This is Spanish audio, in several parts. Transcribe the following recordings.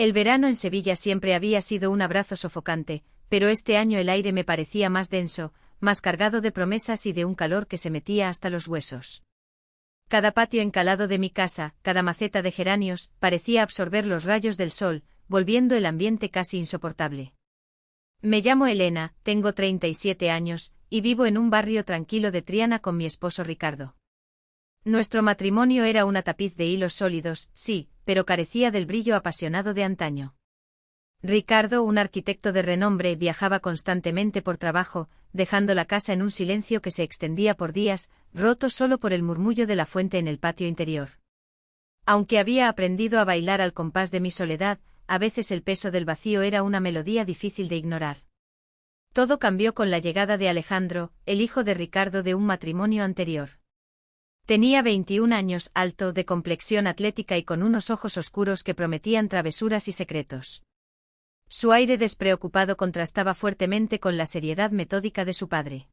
El verano en Sevilla siempre había sido un abrazo sofocante, pero este año el aire me parecía más denso, más cargado de promesas y de un calor que se metía hasta los huesos. Cada patio encalado de mi casa, cada maceta de geranios, parecía absorber los rayos del sol, volviendo el ambiente casi insoportable. Me llamo Elena, tengo 37 años, y vivo en un barrio tranquilo de Triana con mi esposo Ricardo. Nuestro matrimonio era una tapiz de hilos sólidos, sí, pero carecía del brillo apasionado de antaño. Ricardo, un arquitecto de renombre, viajaba constantemente por trabajo, dejando la casa en un silencio que se extendía por días, roto solo por el murmullo de la fuente en el patio interior. Aunque había aprendido a bailar al compás de mi soledad, a veces el peso del vacío era una melodía difícil de ignorar. Todo cambió con la llegada de Alejandro, el hijo de Ricardo de un matrimonio anterior. Tenía 21 años, alto, de complexión atlética y con unos ojos oscuros que prometían travesuras y secretos. Su aire despreocupado contrastaba fuertemente con la seriedad metódica de su padre.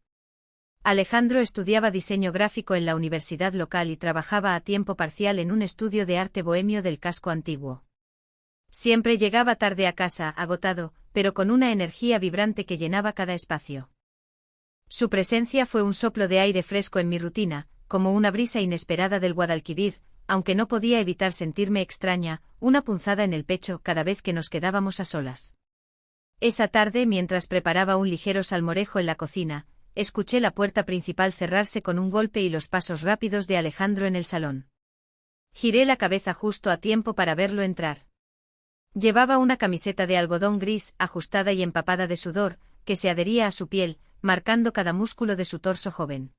Alejandro estudiaba diseño gráfico en la universidad local y trabajaba a tiempo parcial en un estudio de arte bohemio del casco antiguo. Siempre llegaba tarde a casa, agotado, pero con una energía vibrante que llenaba cada espacio. Su presencia fue un soplo de aire fresco en mi rutina, como una brisa inesperada del Guadalquivir, aunque no podía evitar sentirme extraña, una punzada en el pecho cada vez que nos quedábamos a solas. Esa tarde, mientras preparaba un ligero salmorejo en la cocina, escuché la puerta principal cerrarse con un golpe y los pasos rápidos de Alejandro en el salón. Giré la cabeza justo a tiempo para verlo entrar. Llevaba una camiseta de algodón gris, ajustada y empapada de sudor, que se adhería a su piel, marcando cada músculo de su torso joven.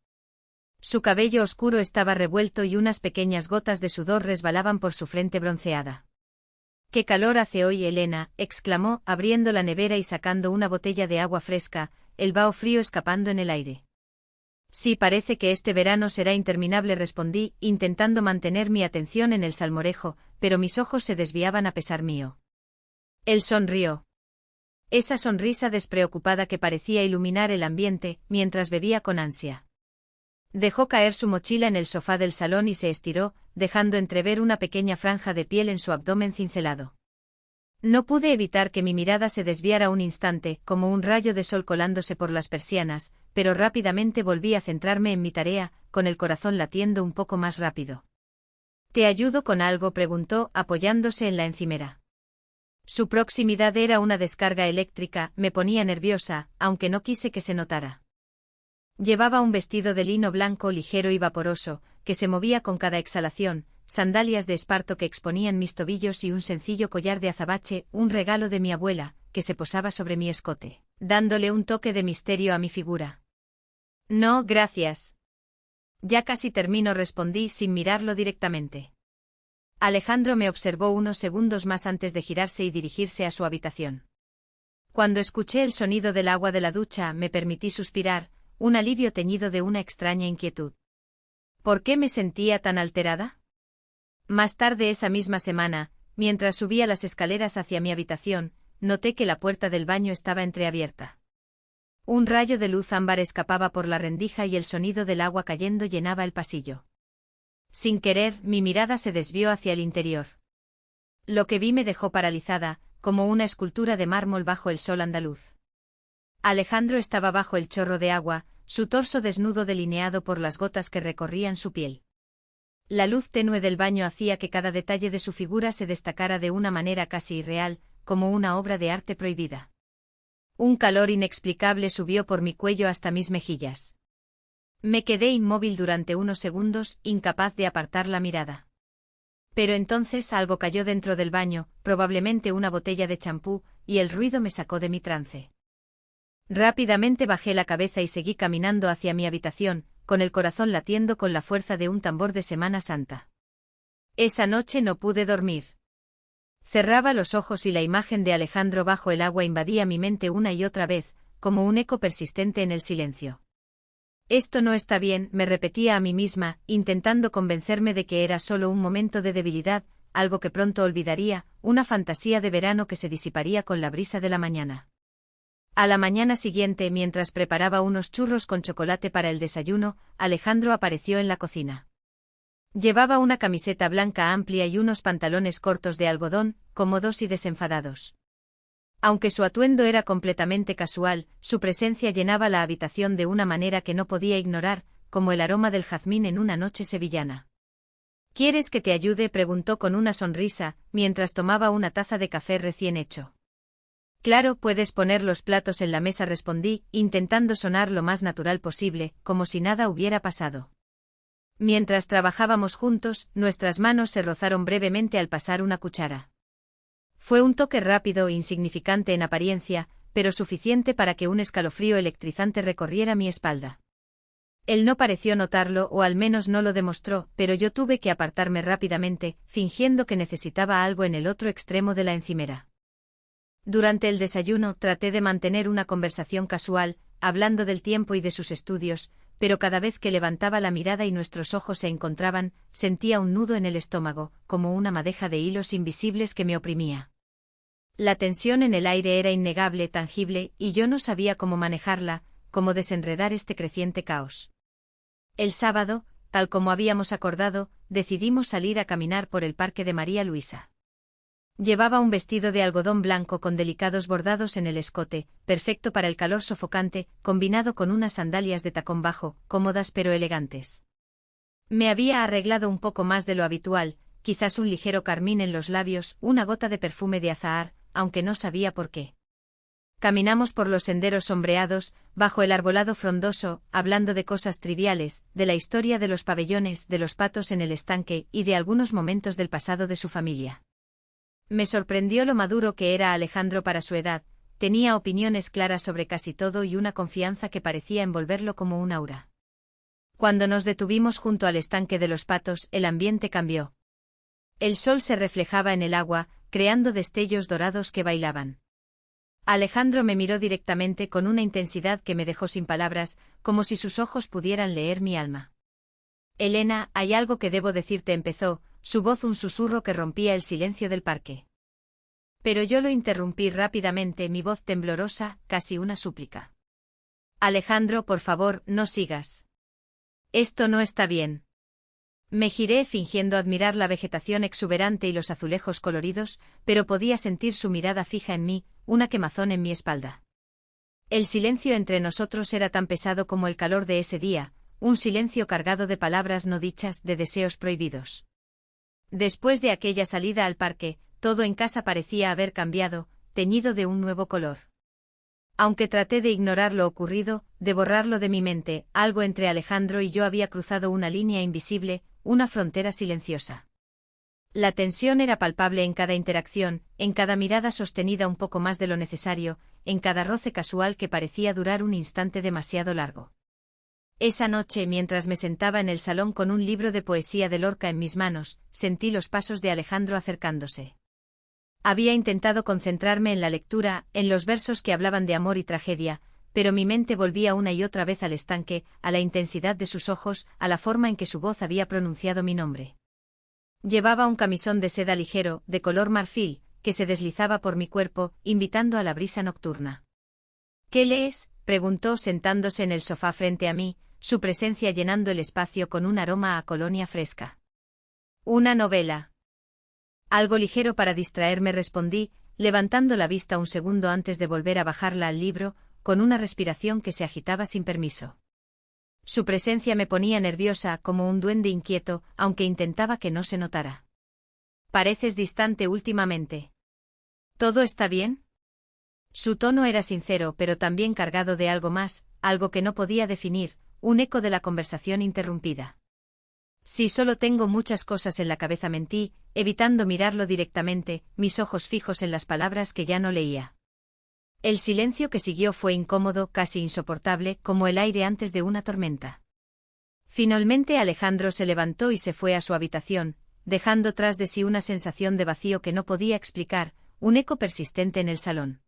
Su cabello oscuro estaba revuelto y unas pequeñas gotas de sudor resbalaban por su frente bronceada. «¡Qué calor hace hoy, Elena!», exclamó, abriendo la nevera y sacando una botella de agua fresca, el vaho frío escapando en el aire. «Sí, parece que este verano será interminable», respondí, intentando mantener mi atención en el salmorejo, pero mis ojos se desviaban a pesar mío. Él sonrió. Esa sonrisa despreocupada que parecía iluminar el ambiente, mientras bebía con ansia. Dejó caer su mochila en el sofá del salón y se estiró, dejando entrever una pequeña franja de piel en su abdomen cincelado. No pude evitar que mi mirada se desviara un instante, como un rayo de sol colándose por las persianas, pero rápidamente volví a centrarme en mi tarea, con el corazón latiendo un poco más rápido. «¿Te ayudo con algo?», preguntó, apoyándose en la encimera. Su proximidad era una descarga eléctrica, me ponía nerviosa, aunque no quise que se notara. Llevaba un vestido de lino blanco ligero y vaporoso, que se movía con cada exhalación, sandalias de esparto que exponían mis tobillos y un sencillo collar de azabache, un regalo de mi abuela, que se posaba sobre mi escote, dándole un toque de misterio a mi figura. «No, gracias. Ya casi termino», respondí sin mirarlo directamente. Alejandro me observó unos segundos más antes de girarse y dirigirse a su habitación. Cuando escuché el sonido del agua de la ducha, me permití suspirar, un alivio teñido de una extraña inquietud. ¿Por qué me sentía tan alterada? Más tarde esa misma semana, mientras subía las escaleras hacia mi habitación, noté que la puerta del baño estaba entreabierta. Un rayo de luz ámbar escapaba por la rendija y el sonido del agua cayendo llenaba el pasillo. Sin querer, mi mirada se desvió hacia el interior. Lo que vi me dejó paralizada, como una escultura de mármol bajo el sol andaluz. Alejandro estaba bajo el chorro de agua, su torso desnudo delineado por las gotas que recorrían su piel. La luz tenue del baño hacía que cada detalle de su figura se destacara de una manera casi irreal, como una obra de arte prohibida. Un calor inexplicable subió por mi cuello hasta mis mejillas. Me quedé inmóvil durante unos segundos, incapaz de apartar la mirada. Pero entonces algo cayó dentro del baño, probablemente una botella de champú, y el ruido me sacó de mi trance. Rápidamente bajé la cabeza y seguí caminando hacia mi habitación, con el corazón latiendo con la fuerza de un tambor de Semana Santa. Esa noche no pude dormir. Cerraba los ojos y la imagen de Alejandro bajo el agua invadía mi mente una y otra vez, como un eco persistente en el silencio. «Esto no está bien», me repetía a mí misma, intentando convencerme de que era solo un momento de debilidad, algo que pronto olvidaría, una fantasía de verano que se disiparía con la brisa de la mañana. A la mañana siguiente, mientras preparaba unos churros con chocolate para el desayuno, Alejandro apareció en la cocina. Llevaba una camiseta blanca amplia y unos pantalones cortos de algodón, cómodos y desenfadados. Aunque su atuendo era completamente casual, su presencia llenaba la habitación de una manera que no podía ignorar, como el aroma del jazmín en una noche sevillana. ¿Quieres que te ayude?, preguntó con una sonrisa, mientras tomaba una taza de café recién hecho. Claro, puedes poner los platos en la mesa, respondí, intentando sonar lo más natural posible, como si nada hubiera pasado. Mientras trabajábamos juntos, nuestras manos se rozaron brevemente al pasar una cuchara. Fue un toque rápido e insignificante en apariencia, pero suficiente para que un escalofrío electrizante recorriera mi espalda. Él no pareció notarlo, o al menos no lo demostró, pero yo tuve que apartarme rápidamente, fingiendo que necesitaba algo en el otro extremo de la encimera. Durante el desayuno traté de mantener una conversación casual, hablando del tiempo y de sus estudios, pero cada vez que levantaba la mirada y nuestros ojos se encontraban, sentía un nudo en el estómago, como una madeja de hilos invisibles que me oprimía. La tensión en el aire era innegable, tangible, y yo no sabía cómo manejarla, cómo desenredar este creciente caos. El sábado, tal como habíamos acordado, decidimos salir a caminar por el parque de María Luisa. Llevaba un vestido de algodón blanco con delicados bordados en el escote, perfecto para el calor sofocante, combinado con unas sandalias de tacón bajo, cómodas pero elegantes. Me había arreglado un poco más de lo habitual, quizás un ligero carmín en los labios, una gota de perfume de azahar, aunque no sabía por qué. Caminamos por los senderos sombreados, bajo el arbolado frondoso, hablando de cosas triviales, de la historia de los pabellones, de los patos en el estanque y de algunos momentos del pasado de su familia. Me sorprendió lo maduro que era Alejandro para su edad, tenía opiniones claras sobre casi todo y una confianza que parecía envolverlo como un aura. Cuando nos detuvimos junto al estanque de los patos, el ambiente cambió. El sol se reflejaba en el agua, creando destellos dorados que bailaban. Alejandro me miró directamente con una intensidad que me dejó sin palabras, como si sus ojos pudieran leer mi alma. Elena, hay algo que debo decirte, empezó, su voz un susurro que rompía el silencio del parque. Pero yo lo interrumpí rápidamente, mi voz temblorosa, casi una súplica. Alejandro, por favor, no sigas. Esto no está bien. Me giré fingiendo admirar la vegetación exuberante y los azulejos coloridos, pero podía sentir su mirada fija en mí, una quemazón en mi espalda. El silencio entre nosotros era tan pesado como el calor de ese día, un silencio cargado de palabras no dichas, de deseos prohibidos. Después de aquella salida al parque, todo en casa parecía haber cambiado, teñido de un nuevo color. Aunque traté de ignorar lo ocurrido, de borrarlo de mi mente, algo entre Alejandro y yo había cruzado una línea invisible, una frontera silenciosa. La tensión era palpable en cada interacción, en cada mirada sostenida un poco más de lo necesario, en cada roce casual que parecía durar un instante demasiado largo. Esa noche, mientras me sentaba en el salón con un libro de poesía de Lorca en mis manos, sentí los pasos de Alejandro acercándose. Había intentado concentrarme en la lectura, en los versos que hablaban de amor y tragedia, pero mi mente volvía una y otra vez al estanque, a la intensidad de sus ojos, a la forma en que su voz había pronunciado mi nombre. Llevaba un camisón de seda ligero, de color marfil, que se deslizaba por mi cuerpo, invitando a la brisa nocturna. ¿Qué lees?, preguntó sentándose en el sofá frente a mí, su presencia llenando el espacio con un aroma a colonia fresca. Una novela. Algo ligero para distraerme, respondí, levantando la vista un segundo antes de volver a bajarla al libro, con una respiración que se agitaba sin permiso. Su presencia me ponía nerviosa, como un duende inquieto, aunque intentaba que no se notara. Pareces distante últimamente. ¿Todo está bien? Su tono era sincero, pero también cargado de algo más, algo que no podía definir, un eco de la conversación interrumpida. Sí, solo tengo muchas cosas en la cabeza, mentí, evitando mirarlo directamente, mis ojos fijos en las palabras que ya no leía. El silencio que siguió fue incómodo, casi insoportable, como el aire antes de una tormenta. Finalmente Alejandro se levantó y se fue a su habitación, dejando tras de sí una sensación de vacío que no podía explicar, un eco persistente en el salón.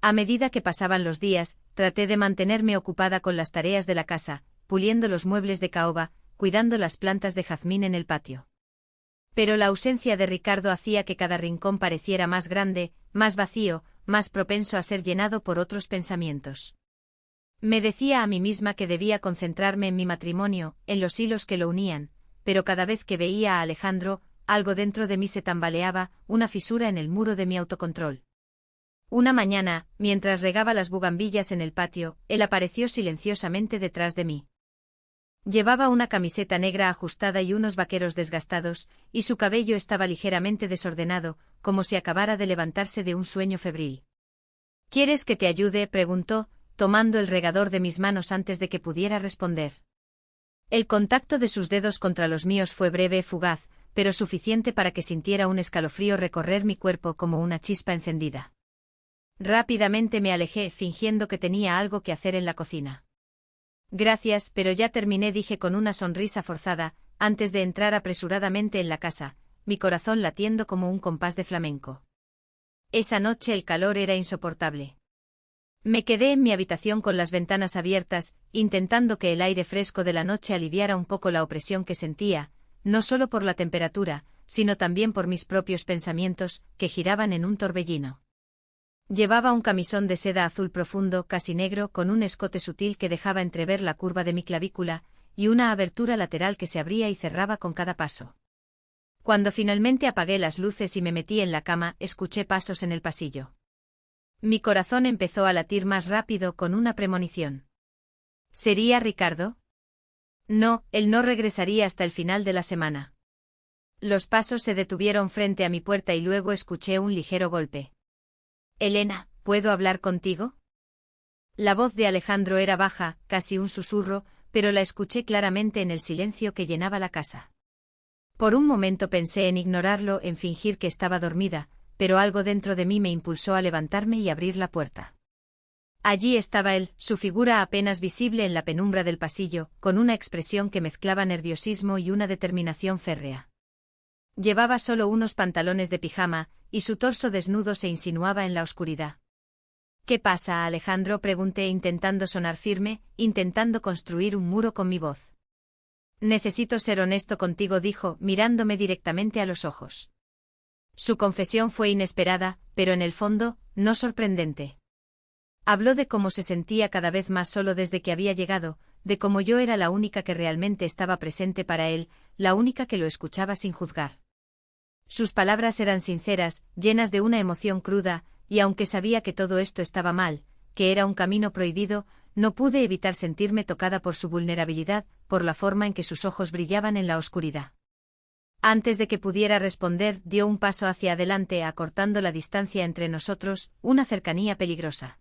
A medida que pasaban los días, traté de mantenerme ocupada con las tareas de la casa, puliendo los muebles de caoba, cuidando las plantas de jazmín en el patio. Pero la ausencia de Ricardo hacía que cada rincón pareciera más grande, más vacío, más propenso a ser llenado por otros pensamientos. Me decía a mí misma que debía concentrarme en mi matrimonio, en los hilos que lo unían, pero cada vez que veía a Alejandro, algo dentro de mí se tambaleaba, una fisura en el muro de mi autocontrol. Una mañana, mientras regaba las bugambillas en el patio, él apareció silenciosamente detrás de mí. Llevaba una camiseta negra ajustada y unos vaqueros desgastados, y su cabello estaba ligeramente desordenado, como si acabara de levantarse de un sueño febril. ¿Quieres que te ayude?, preguntó, tomando el regador de mis manos antes de que pudiera responder. El contacto de sus dedos contra los míos fue breve y fugaz, pero suficiente para que sintiera un escalofrío recorrer mi cuerpo como una chispa encendida. Rápidamente me alejé, fingiendo que tenía algo que hacer en la cocina. Gracias, pero ya terminé, dije con una sonrisa forzada, antes de entrar apresuradamente en la casa, mi corazón latiendo como un compás de flamenco. Esa noche el calor era insoportable. Me quedé en mi habitación con las ventanas abiertas, intentando que el aire fresco de la noche aliviara un poco la opresión que sentía, no solo por la temperatura, sino también por mis propios pensamientos, que giraban en un torbellino. Llevaba un camisón de seda azul profundo, casi negro, con un escote sutil que dejaba entrever la curva de mi clavícula, y una abertura lateral que se abría y cerraba con cada paso. Cuando finalmente apagué las luces y me metí en la cama, escuché pasos en el pasillo. Mi corazón empezó a latir más rápido con una premonición. ¿Sería Ricardo? No, él no regresaría hasta el final de la semana. Los pasos se detuvieron frente a mi puerta y luego escuché un ligero golpe. Elena, ¿puedo hablar contigo? La voz de Alejandro era baja, casi un susurro, pero la escuché claramente en el silencio que llenaba la casa. Por un momento pensé en ignorarlo, en fingir que estaba dormida, pero algo dentro de mí me impulsó a levantarme y abrir la puerta. Allí estaba él, su figura apenas visible en la penumbra del pasillo, con una expresión que mezclaba nerviosismo y una determinación férrea. Llevaba solo unos pantalones de pijama, y su torso desnudo se insinuaba en la oscuridad. ¿Qué pasa, Alejandro?, pregunté intentando sonar firme, intentando construir un muro con mi voz. Necesito ser honesto contigo, dijo, mirándome directamente a los ojos. Su confesión fue inesperada, pero en el fondo, no sorprendente. Habló de cómo se sentía cada vez más solo desde que había llegado, de cómo yo era la única que realmente estaba presente para él, la única que lo escuchaba sin juzgar. Sus palabras eran sinceras, llenas de una emoción cruda, y aunque sabía que todo esto estaba mal, que era un camino prohibido, no pude evitar sentirme tocada por su vulnerabilidad, por la forma en que sus ojos brillaban en la oscuridad. Antes de que pudiera responder, dio un paso hacia adelante, acortando la distancia entre nosotros, una cercanía peligrosa.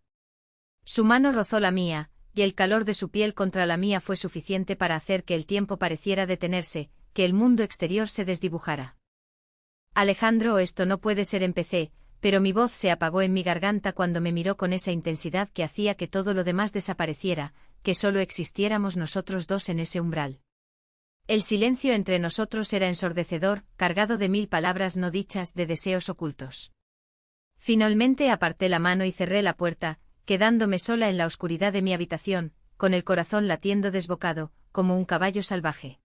Su mano rozó la mía, y el calor de su piel contra la mía fue suficiente para hacer que el tiempo pareciera detenerse, que el mundo exterior se desdibujara. Alejandro, esto no puede ser, empecé, pero mi voz se apagó en mi garganta cuando me miró con esa intensidad que hacía que todo lo demás desapareciera, que solo existiéramos nosotros dos en ese umbral. El silencio entre nosotros era ensordecedor, cargado de 1000 palabras no dichas, de deseos ocultos. Finalmente aparté la mano y cerré la puerta, quedándome sola en la oscuridad de mi habitación, con el corazón latiendo desbocado, como un caballo salvaje.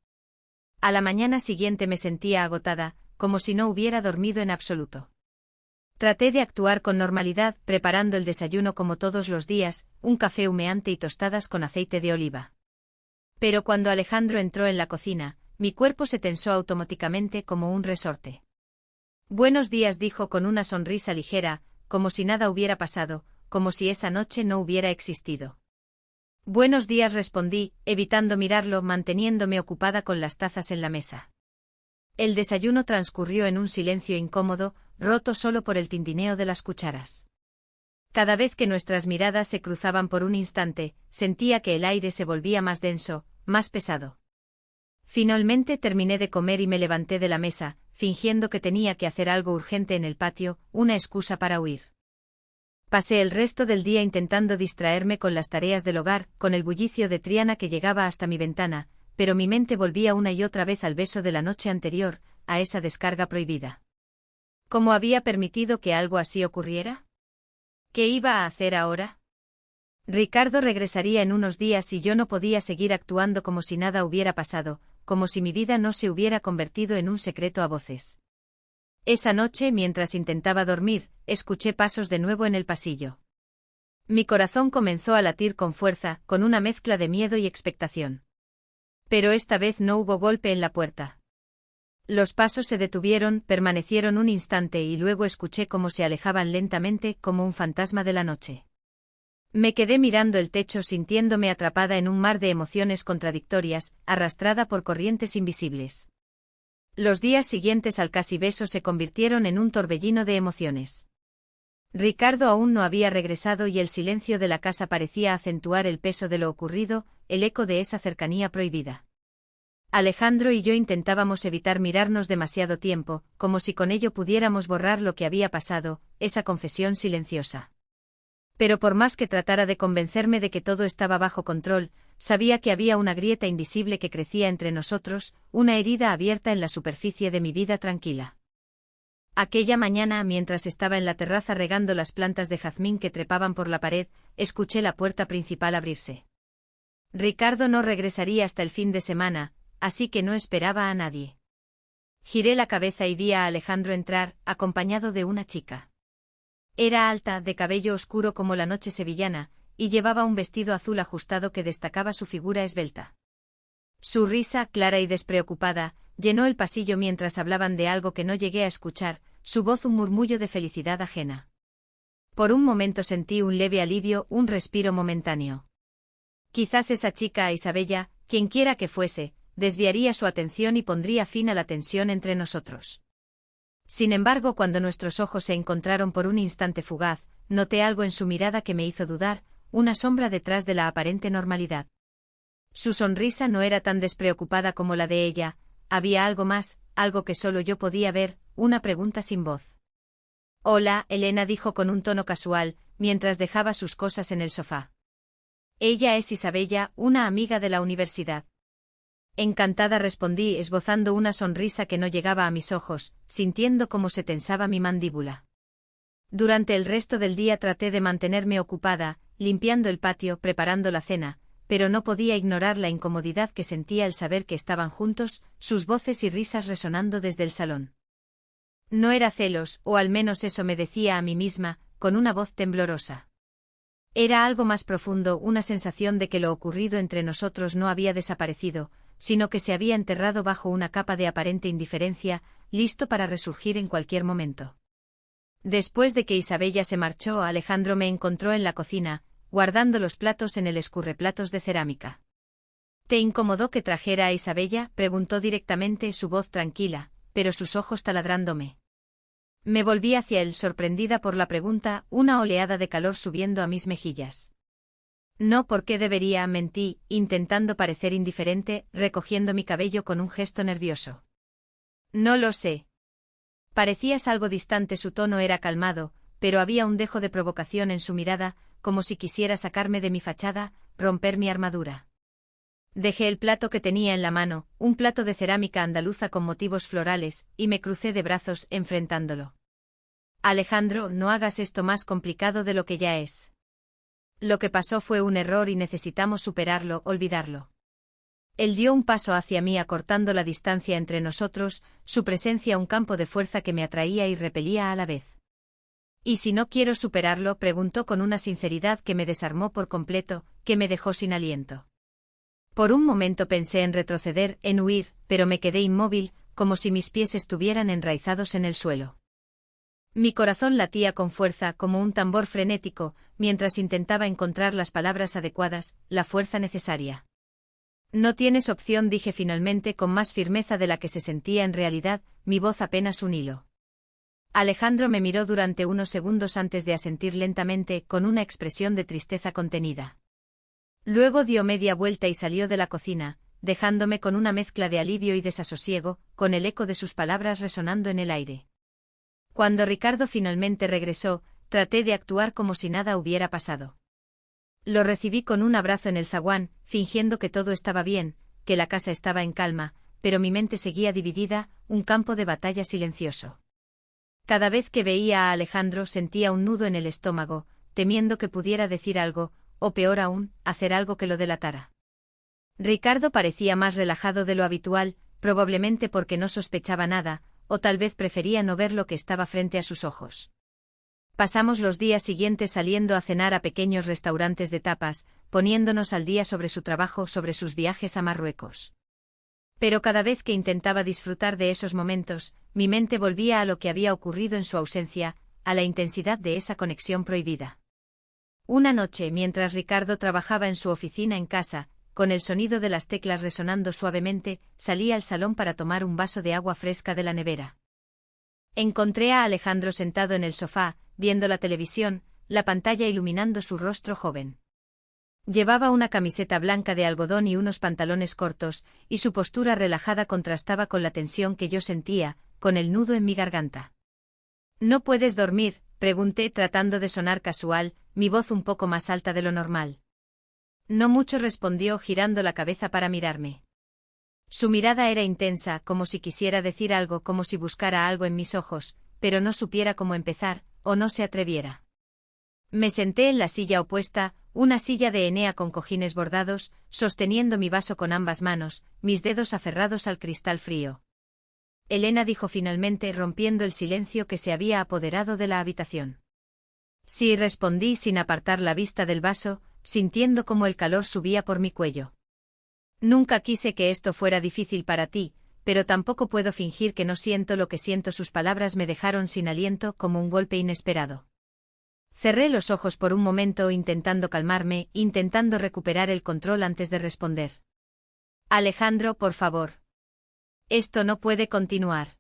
A la mañana siguiente me sentía agotada, como si no hubiera dormido en absoluto. Traté de actuar con normalidad, preparando el desayuno como todos los días, un café humeante y tostadas con aceite de oliva. Pero cuando Alejandro entró en la cocina, mi cuerpo se tensó automáticamente como un resorte. Buenos días, dijo con una sonrisa ligera, como si nada hubiera pasado, como si esa noche no hubiera existido. Buenos días, respondí, evitando mirarlo, manteniéndome ocupada con las tazas en la mesa. El desayuno transcurrió en un silencio incómodo, roto solo por el tintineo de las cucharas. Cada vez que nuestras miradas se cruzaban por un instante, sentía que el aire se volvía más denso, más pesado. Finalmente terminé de comer y me levanté de la mesa, fingiendo que tenía que hacer algo urgente en el patio, una excusa para huir. Pasé el resto del día intentando distraerme con las tareas del hogar, con el bullicio de Triana que llegaba hasta mi ventana, pero mi mente volvía una y otra vez al beso de la noche anterior, a esa descarga prohibida. ¿Cómo había permitido que algo así ocurriera? ¿Qué iba a hacer ahora? Ricardo regresaría en unos días y yo no podía seguir actuando como si nada hubiera pasado, como si mi vida no se hubiera convertido en un secreto a voces. Esa noche, mientras intentaba dormir, escuché pasos de nuevo en el pasillo. Mi corazón comenzó a latir con fuerza, con una mezcla de miedo y expectación. Pero esta vez no hubo golpe en la puerta. Los pasos se detuvieron, permanecieron un instante y luego escuché cómo se alejaban lentamente como un fantasma de la noche. Me quedé mirando el techo sintiéndome atrapada en un mar de emociones contradictorias, arrastrada por corrientes invisibles. Los días siguientes al casi beso se convirtieron en un torbellino de emociones. Ricardo aún no había regresado y el silencio de la casa parecía acentuar el peso de lo ocurrido, el eco de esa cercanía prohibida. Alejandro y yo intentábamos evitar mirarnos demasiado tiempo, como si con ello pudiéramos borrar lo que había pasado, esa confesión silenciosa. Pero por más que tratara de convencerme de que todo estaba bajo control, sabía que había una grieta invisible que crecía entre nosotros, una herida abierta en la superficie de mi vida tranquila. Aquella mañana, mientras estaba en la terraza regando las plantas de jazmín que trepaban por la pared, escuché la puerta principal abrirse. Ricardo no regresaría hasta el fin de semana, así que no esperaba a nadie. Giré la cabeza y vi a Alejandro entrar, acompañado de una chica. Era alta, de cabello oscuro como la noche sevillana, y llevaba un vestido azul ajustado que destacaba su figura esbelta. Su risa, clara y despreocupada, llenó el pasillo mientras hablaban de algo que no llegué a escuchar, su voz un murmullo de felicidad ajena. Por un momento sentí un leve alivio, un respiro momentáneo. Quizás esa chica Isabella, quienquiera que fuese, desviaría su atención y pondría fin a la tensión entre nosotros. Sin embargo, cuando nuestros ojos se encontraron por un instante fugaz, noté algo en su mirada que me hizo dudar, una sombra detrás de la aparente normalidad. Su sonrisa no era tan despreocupada como la de ella, había algo más, algo que solo yo podía ver, una pregunta sin voz. Hola, Elena dijo con un tono casual, mientras dejaba sus cosas en el sofá. Ella es Isabella, una amiga de la universidad. Encantada respondí, esbozando una sonrisa que no llegaba a mis ojos, sintiendo cómo se tensaba mi mandíbula. Durante el resto del día traté de mantenerme ocupada, limpiando el patio, preparando la cena, pero no podía ignorar la incomodidad que sentía al saber que estaban juntos, sus voces y risas resonando desde el salón. No era celos, o al menos eso me decía a mí misma, con una voz temblorosa. Era algo más profundo, una sensación de que lo ocurrido entre nosotros no había desaparecido, sino que se había enterrado bajo una capa de aparente indiferencia, listo para resurgir en cualquier momento. Después de que Isabella se marchó, Alejandro me encontró en la cocina, guardando los platos en el escurreplatos de cerámica. ¿Te incomodó que trajera a Isabella?, preguntó directamente, su voz tranquila, pero sus ojos taladrándome. Me volví hacia él, sorprendida por la pregunta, una oleada de calor subiendo a mis mejillas. No, ¿por qué debería?, mentí, intentando parecer indiferente, recogiendo mi cabello con un gesto nervioso. No lo sé. Parecías algo distante, su tono era calmado, pero había un dejo de provocación en su mirada, como si quisiera sacarme de mi fachada, romper mi armadura. Dejé el plato que tenía en la mano, un plato de cerámica andaluza con motivos florales, y me crucé de brazos, enfrentándolo. Alejandro, no hagas esto más complicado de lo que ya es. Lo que pasó fue un error y necesitamos superarlo, olvidarlo. Él dio un paso hacia mí acortando la distancia entre nosotros, su presencia un campo de fuerza que me atraía y repelía a la vez. ¿Y si no quiero superarlo?, preguntó con una sinceridad que me desarmó por completo, que me dejó sin aliento. Por un momento pensé en retroceder, en huir, pero me quedé inmóvil, como si mis pies estuvieran enraizados en el suelo. Mi corazón latía con fuerza como un tambor frenético, mientras intentaba encontrar las palabras adecuadas, la fuerza necesaria. No tienes opción, dije finalmente con más firmeza de la que se sentía en realidad, mi voz apenas un hilo. Alejandro me miró durante unos segundos antes de asentir lentamente, con una expresión de tristeza contenida. Luego dio media vuelta y salió de la cocina, dejándome con una mezcla de alivio y desasosiego, con el eco de sus palabras resonando en el aire. Cuando Ricardo finalmente regresó, traté de actuar como si nada hubiera pasado. Lo recibí con un abrazo en el zaguán, fingiendo que todo estaba bien, que la casa estaba en calma, pero mi mente seguía dividida, un campo de batalla silencioso. Cada vez que veía a Alejandro sentía un nudo en el estómago, temiendo que pudiera decir algo, o peor aún, hacer algo que lo delatara. Ricardo parecía más relajado de lo habitual, probablemente porque no sospechaba nada, o tal vez prefería no ver lo que estaba frente a sus ojos. Pasamos los días siguientes saliendo a cenar a pequeños restaurantes de tapas, poniéndonos al día sobre su trabajo, sobre sus viajes a Marruecos. Pero cada vez que intentaba disfrutar de esos momentos, mi mente volvía a lo que había ocurrido en su ausencia, a la intensidad de esa conexión prohibida. Una noche, mientras Ricardo trabajaba en su oficina en casa, con el sonido de las teclas resonando suavemente, salí al salón para tomar un vaso de agua fresca de la nevera. Encontré a Alejandro sentado en el sofá, viendo la televisión, la pantalla iluminando su rostro joven. Llevaba una camiseta blanca de algodón y unos pantalones cortos, y su postura relajada contrastaba con la tensión que yo sentía, con el nudo en mi garganta. ¿No puedes dormir?, pregunté tratando de sonar casual, mi voz un poco más alta de lo normal. No mucho, respondió girando la cabeza para mirarme. Su mirada era intensa, como si quisiera decir algo, como si buscara algo en mis ojos, pero no supiera cómo empezar, o no se atreviera. Me senté en la silla opuesta, una silla de Enea con cojines bordados, sosteniendo mi vaso con ambas manos, mis dedos aferrados al cristal frío. Elena, dijo finalmente, rompiendo el silencio que se había apoderado de la habitación. Sí, respondí sin apartar la vista del vaso, sintiendo cómo el calor subía por mi cuello. Nunca quise que esto fuera difícil para ti, pero tampoco puedo fingir que no siento lo que siento. Sus palabras me dejaron sin aliento, como un golpe inesperado. Cerré los ojos por un momento, intentando calmarme, intentando recuperar el control antes de responder. Alejandro, por favor. Esto no puede continuar.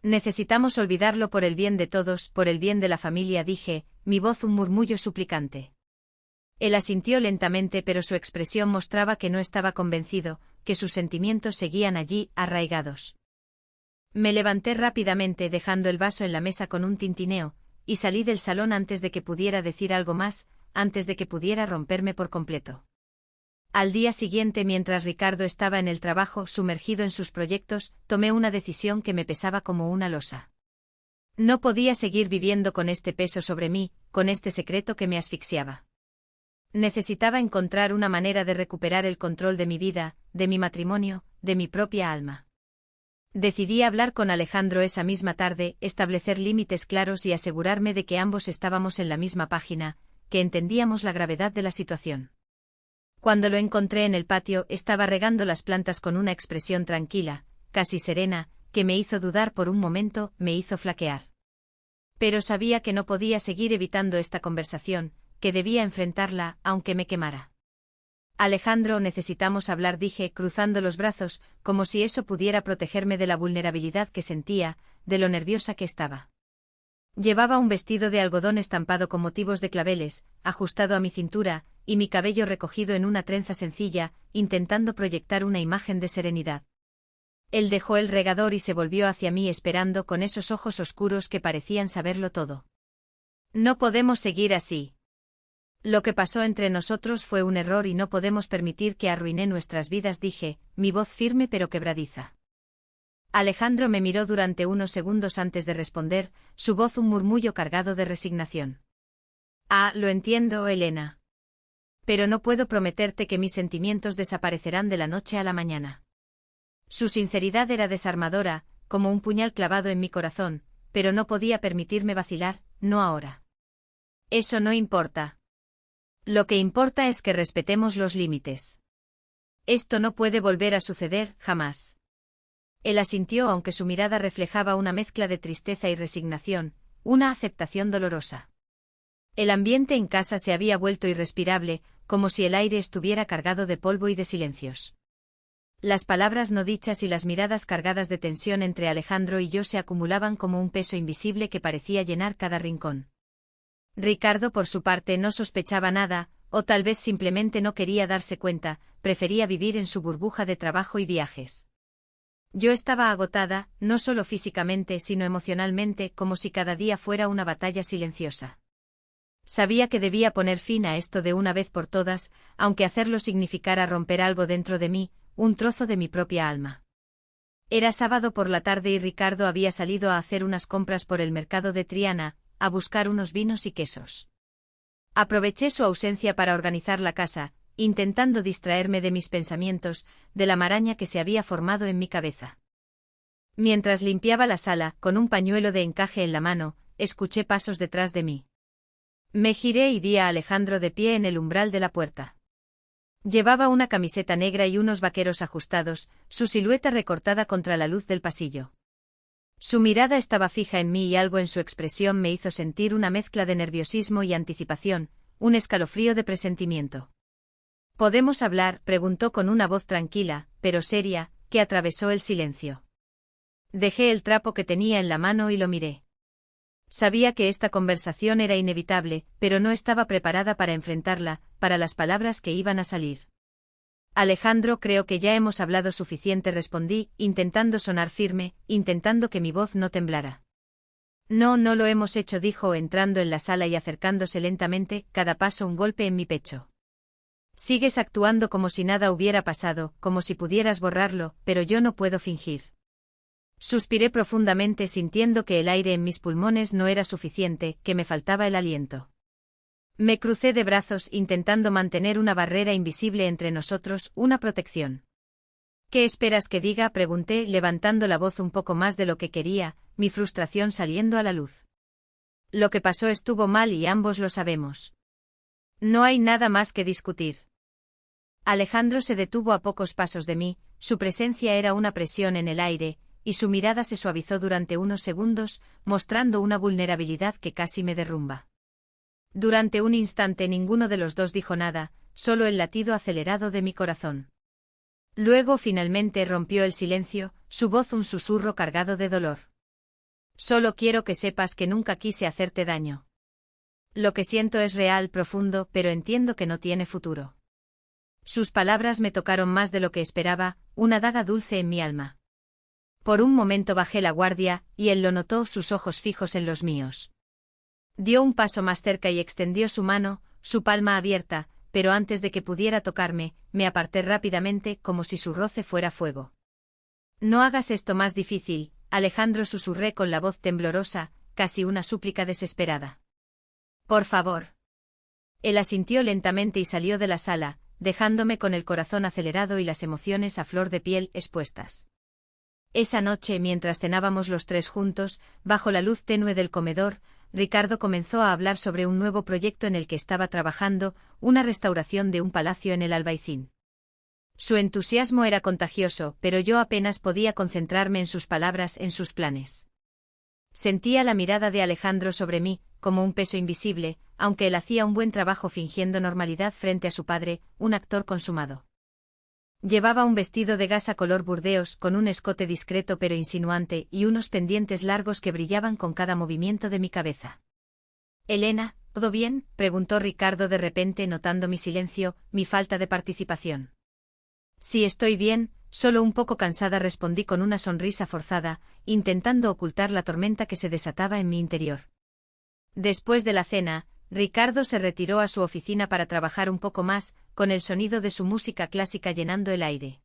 Necesitamos olvidarlo por el bien de todos, por el bien de la familia, dije, mi voz un murmullo suplicante. Él asintió lentamente, pero su expresión mostraba que no estaba convencido, que sus sentimientos seguían allí, arraigados. Me levanté rápidamente, dejando el vaso en la mesa con un tintineo, y salí del salón antes de que pudiera decir algo más, antes de que pudiera romperme por completo. Al día siguiente, mientras Ricardo estaba en el trabajo, sumergido en sus proyectos, tomé una decisión que me pesaba como una losa. No podía seguir viviendo con este peso sobre mí, con este secreto que me asfixiaba. Necesitaba encontrar una manera de recuperar el control de mi vida, de mi matrimonio, de mi propia alma. Decidí hablar con Alejandro esa misma tarde, establecer límites claros y asegurarme de que ambos estábamos en la misma página, que entendíamos la gravedad de la situación. Cuando lo encontré en el patio, estaba regando las plantas con una expresión tranquila, casi serena, que me hizo dudar por un momento, me hizo flaquear. Pero sabía que no podía seguir evitando esta conversación, que debía enfrentarla, aunque me quemara. Alejandro, necesitamos hablar, dije, cruzando los brazos, como si eso pudiera protegerme de la vulnerabilidad que sentía, de lo nerviosa que estaba. Llevaba un vestido de algodón estampado con motivos de claveles, ajustado a mi cintura, y mi cabello recogido en una trenza sencilla, intentando proyectar una imagen de serenidad. Él dejó el regador y se volvió hacia mí esperando con esos ojos oscuros que parecían saberlo todo. No podemos seguir así. Lo que pasó entre nosotros fue un error y no podemos permitir que arruine nuestras vidas, dije, mi voz firme pero quebradiza. Alejandro me miró durante unos segundos antes de responder, su voz un murmullo cargado de resignación. Ah, lo entiendo, Elena. Pero no puedo prometerte que mis sentimientos desaparecerán de la noche a la mañana. Su sinceridad era desarmadora, como un puñal clavado en mi corazón, pero no podía permitirme vacilar, no ahora. Eso no importa. Lo que importa es que respetemos los límites. Esto no puede volver a suceder, jamás. Él asintió, aunque su mirada reflejaba una mezcla de tristeza y resignación, una aceptación dolorosa. El ambiente en casa se había vuelto irrespirable, como si el aire estuviera cargado de polvo y de silencios. Las palabras no dichas y las miradas cargadas de tensión entre Alejandro y yo se acumulaban como un peso invisible que parecía llenar cada rincón. Ricardo, por su parte, no sospechaba nada, o tal vez simplemente no quería darse cuenta, prefería vivir en su burbuja de trabajo y viajes. Yo estaba agotada, no solo físicamente sino emocionalmente, como si cada día fuera una batalla silenciosa. Sabía que debía poner fin a esto de una vez por todas, aunque hacerlo significara romper algo dentro de mí, un trozo de mi propia alma. Era sábado por la tarde y Ricardo había salido a hacer unas compras por el mercado de Triana, a buscar unos vinos y quesos. Aproveché su ausencia para organizar la casa, intentando distraerme de mis pensamientos, de la maraña que se había formado en mi cabeza. Mientras limpiaba la sala, con un pañuelo de encaje en la mano, escuché pasos detrás de mí. Me giré y vi a Alejandro de pie en el umbral de la puerta. Llevaba una camiseta negra y unos vaqueros ajustados, su silueta recortada contra la luz del pasillo. Su mirada estaba fija en mí y algo en su expresión me hizo sentir una mezcla de nerviosismo y anticipación, un escalofrío de presentimiento. ¿Podemos hablar?, preguntó con una voz tranquila, pero seria, que atravesó el silencio. Dejé el trapo que tenía en la mano y lo miré. Sabía que esta conversación era inevitable, pero no estaba preparada para enfrentarla, para las palabras que iban a salir. Alejandro, creo que ya hemos hablado suficiente, respondí, intentando sonar firme, intentando que mi voz no temblara. No, no lo hemos hecho, dijo, entrando en la sala y acercándose lentamente, cada paso un golpe en mi pecho. Sigues actuando como si nada hubiera pasado, como si pudieras borrarlo, pero yo no puedo fingir. Suspiré profundamente sintiendo que el aire en mis pulmones no era suficiente, que me faltaba el aliento. Me crucé de brazos intentando mantener una barrera invisible entre nosotros, una protección. ¿Qué esperas que diga?, pregunté, levantando la voz un poco más de lo que quería, mi frustración saliendo a la luz. Lo que pasó estuvo mal y ambos lo sabemos. No hay nada más que discutir. Alejandro se detuvo a pocos pasos de mí, su presencia era una presión en el aire, y su mirada se suavizó durante unos segundos, mostrando una vulnerabilidad que casi me derrumba. Durante un instante ninguno de los dos dijo nada, solo el latido acelerado de mi corazón. Luego finalmente rompió el silencio, su voz un susurro cargado de dolor. Solo quiero que sepas que nunca quise hacerte daño. Lo que siento es real, profundo, pero entiendo que no tiene futuro. Sus palabras me tocaron más de lo que esperaba, una daga dulce en mi alma. Por un momento bajé la guardia, y él lo notó, sus ojos fijos en los míos. Dio un paso más cerca y extendió su mano, su palma abierta, pero antes de que pudiera tocarme, me aparté rápidamente como si su roce fuera fuego. No hagas esto más difícil, Alejandro, susurré con la voz temblorosa, casi una súplica desesperada. Por favor. Él asintió lentamente y salió de la sala, dejándome con el corazón acelerado y las emociones a flor de piel expuestas. Esa noche, mientras cenábamos los tres juntos, bajo la luz tenue del comedor, Ricardo comenzó a hablar sobre un nuevo proyecto en el que estaba trabajando, una restauración de un palacio en el Albaicín. Su entusiasmo era contagioso, pero yo apenas podía concentrarme en sus palabras, en sus planes. Sentía la mirada de Alejandro sobre mí, como un peso invisible, aunque él hacía un buen trabajo fingiendo normalidad frente a su padre, un actor consumado. Llevaba un vestido de gasa color burdeos con un escote discreto pero insinuante y unos pendientes largos que brillaban con cada movimiento de mi cabeza. «Elena, ¿todo bien?», preguntó Ricardo de repente, notando mi silencio, mi falta de participación. «Sí, estoy bien, solo un poco cansada», respondí con una sonrisa forzada, intentando ocultar la tormenta que se desataba en mi interior. Después de la cena, Ricardo se retiró a su oficina para trabajar un poco más, con el sonido de su música clásica llenando el aire.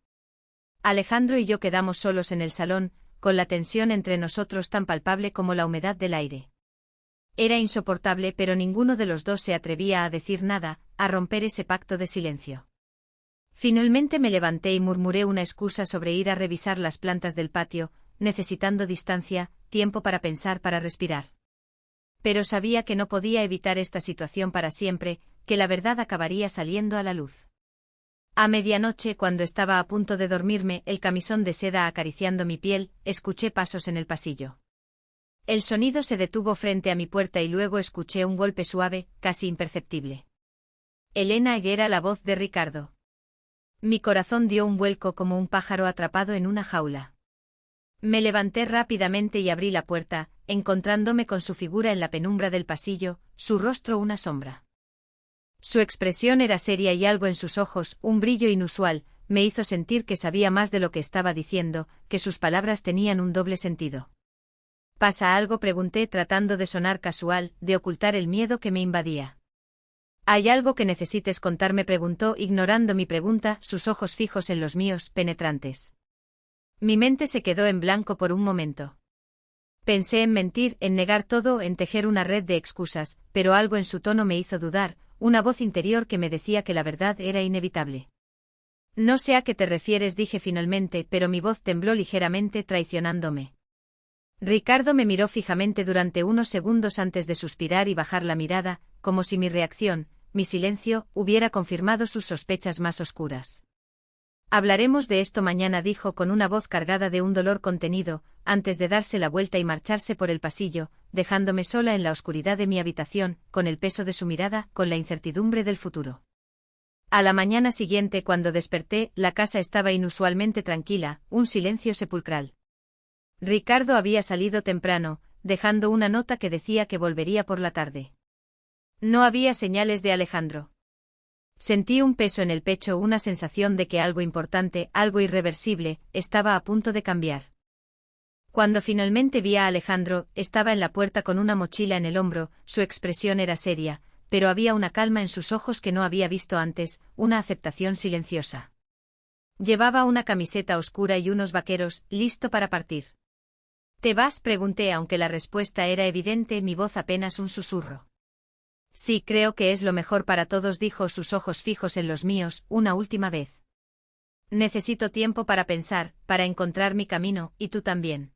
Alejandro y yo quedamos solos en el salón, con la tensión entre nosotros tan palpable como la humedad del aire. Era insoportable, pero ninguno de los dos se atrevía a decir nada, a romper ese pacto de silencio. Finalmente me levanté y murmuré una excusa sobre ir a revisar las plantas del patio, necesitando distancia, tiempo para pensar, para respirar. Pero sabía que no podía evitar esta situación para siempre, que la verdad acabaría saliendo a la luz. A medianoche, cuando estaba a punto de dormirme, el camisón de seda acariciando mi piel, escuché pasos en el pasillo. El sonido se detuvo frente a mi puerta y luego escuché un golpe suave, casi imperceptible. Elena, era la voz de Ricardo. Mi corazón dio un vuelco como un pájaro atrapado en una jaula. Me levanté rápidamente y abrí la puerta, encontrándome con su figura en la penumbra del pasillo, su rostro una sombra. Su expresión era seria y algo en sus ojos, un brillo inusual, me hizo sentir que sabía más de lo que estaba diciendo, que sus palabras tenían un doble sentido. ¿Pasa algo?, pregunté tratando de sonar casual, de ocultar el miedo que me invadía. ¿Hay algo que necesites contarme?, preguntó, ignorando mi pregunta, sus ojos fijos en los míos, penetrantes. Mi mente se quedó en blanco por un momento. Pensé en mentir, en negar todo, en tejer una red de excusas, pero algo en su tono me hizo dudar, una voz interior que me decía que la verdad era inevitable. No sé a qué te refieres, dije finalmente, pero mi voz tembló ligeramente, traicionándome. Ricardo me miró fijamente durante unos segundos antes de suspirar y bajar la mirada, como si mi reacción, mi silencio, hubiera confirmado sus sospechas más oscuras. Hablaremos de esto mañana, dijo con una voz cargada de un dolor contenido, antes de darse la vuelta y marcharse por el pasillo, dejándome sola en la oscuridad de mi habitación, con el peso de su mirada, con la incertidumbre del futuro. A la mañana siguiente, cuando desperté, la casa estaba inusualmente tranquila, un silencio sepulcral. Ricardo había salido temprano, dejando una nota que decía que volvería por la tarde. No había señales de Alejandro. Sentí un peso en el pecho, una sensación de que algo importante, algo irreversible, estaba a punto de cambiar. Cuando finalmente vi a Alejandro, estaba en la puerta con una mochila en el hombro, su expresión era seria, pero había una calma en sus ojos que no había visto antes, una aceptación silenciosa. Llevaba una camiseta oscura y unos vaqueros, listo para partir. ¿Te vas?, pregunté, aunque la respuesta era evidente, mi voz apenas un susurro. Sí, creo que es lo mejor para todos, dijo, sus ojos fijos en los míos, una última vez. Necesito tiempo para pensar, para encontrar mi camino, y tú también.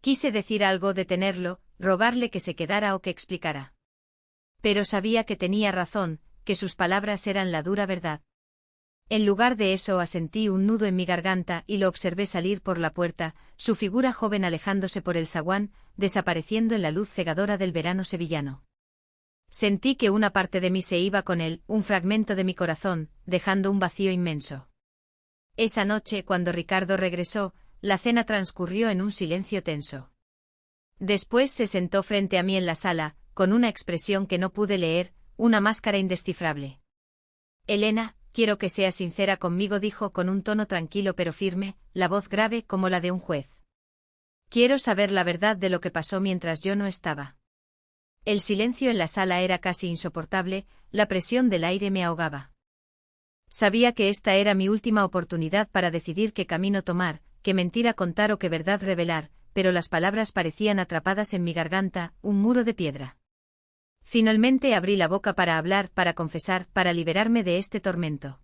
Quise decir algo, detenerlo, rogarle que se quedara o que explicara. Pero sabía que tenía razón, que sus palabras eran la dura verdad. En lugar de eso, asentí un nudo en mi garganta y lo observé salir por la puerta, su figura joven alejándose por el zaguán, desapareciendo en la luz cegadora del verano sevillano. Sentí que una parte de mí se iba con él, un fragmento de mi corazón, dejando un vacío inmenso. Esa noche, cuando Ricardo regresó, la cena transcurrió en un silencio tenso. Después se sentó frente a mí en la sala, con una expresión que no pude leer, una máscara indescifrable. Elena, quiero que seas sincera conmigo, dijo con un tono tranquilo pero firme, la voz grave como la de un juez. Quiero saber la verdad de lo que pasó mientras yo no estaba. El silencio en la sala era casi insoportable, la presión del aire me ahogaba. Sabía que esta era mi última oportunidad para decidir qué camino tomar, qué mentira contar o qué verdad revelar, pero las palabras parecían atrapadas en mi garganta, un muro de piedra. Finalmente abrí la boca para hablar, para confesar, para liberarme de este tormento.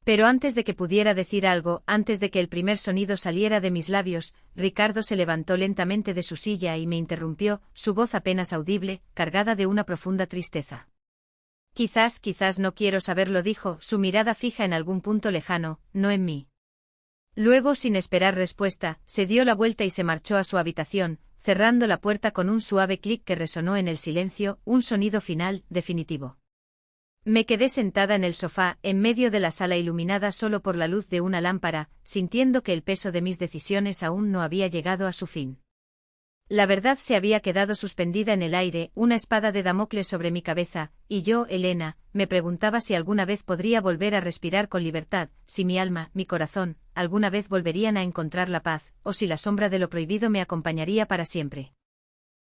Pero antes de que pudiera decir algo, antes de que el primer sonido saliera de mis labios, Ricardo se levantó lentamente de su silla y me interrumpió, su voz apenas audible, cargada de una profunda tristeza. Quizás no quiero saberlo, dijo, su mirada fija en algún punto lejano, no en mí. Luego, sin esperar respuesta, se dio la vuelta y se marchó a su habitación, cerrando la puerta con un suave clic que resonó en el silencio, un sonido final, definitivo. Me quedé sentada en el sofá, en medio de la sala iluminada solo por la luz de una lámpara, sintiendo que el peso de mis decisiones aún no había llegado a su fin. La verdad se había quedado suspendida en el aire, una espada de Damocles sobre mi cabeza, y yo, Elena, me preguntaba si alguna vez podría volver a respirar con libertad, si mi alma, mi corazón, alguna vez volverían a encontrar la paz, o si la sombra de lo prohibido me acompañaría para siempre.